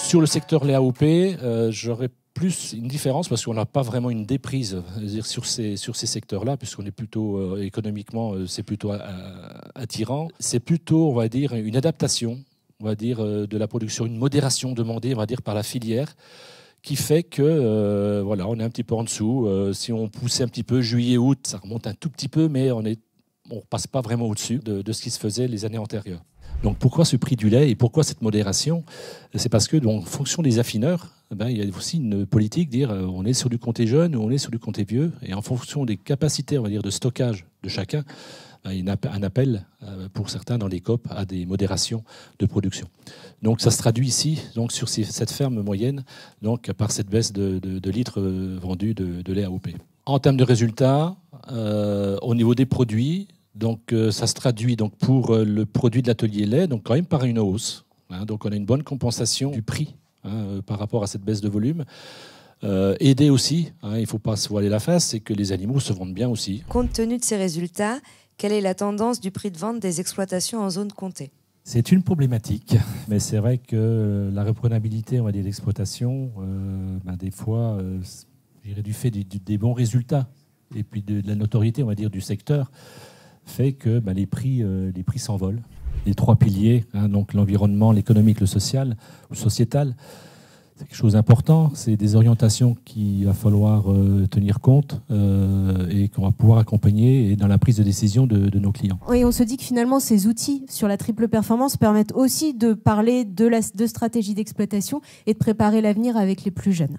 Sur le secteur lait AOP, j'aurais plus une différence parce qu'on n'a pas vraiment une déprise sur ces secteurs-là, puisqu'on est plutôt économiquement, c'est plutôt attirant. C'est plutôt, on va dire, une adaptation, on va dire, de la production, une modération demandée, on va dire, par la filière, qui fait que voilà, on est un petit peu en dessous. Si on poussait un petit peu juillet-août, ça remonte un tout petit peu, mais on ne passe pas vraiment au-dessus de ce qui se faisait les années antérieures. Donc pourquoi ce prix du lait et pourquoi cette modération? C'est parce que, en fonction des affineurs, il y a aussi une politique, dire on est sur du comté jeune ou on est sur du comté vieux, et en fonction des capacités, on va dire, de stockage de chacun, il y a un appel pour certains dans les COP à des modérations de production. Donc ça se traduit ici donc sur cette ferme moyenne donc par cette baisse de litres vendus de lait AOP. En termes de résultats, au niveau des produits, donc ça se traduit donc pour le produit de l'atelier lait, donc quand même par une hausse. Donc on a une bonne compensation du prix par rapport à cette baisse de volume. Aidé aussi, il ne faut pas se voiler la face, c'est que les animaux se vendent bien aussi. Compte tenu de ces résultats, quelle est la tendance du prix de vente des exploitations en zone comté? C'est une problématique, mais c'est vrai que la reprenabilité, on va dire, d'exploitation, des fois, je dirais du fait des bons résultats et puis de la notoriété, on va dire, du secteur, fait que les prix s'envolent. Les trois piliers, donc l'environnement, l'économique, le social ou sociétal, c'est quelque chose d'important. C'est des orientations qu'il va falloir tenir compte et qu'on va pouvoir accompagner dans la prise de décision de nos clients. Et on se dit que finalement, ces outils sur la triple performance permettent aussi de parler de stratégie d'exploitation et de préparer l'avenir avec les plus jeunes.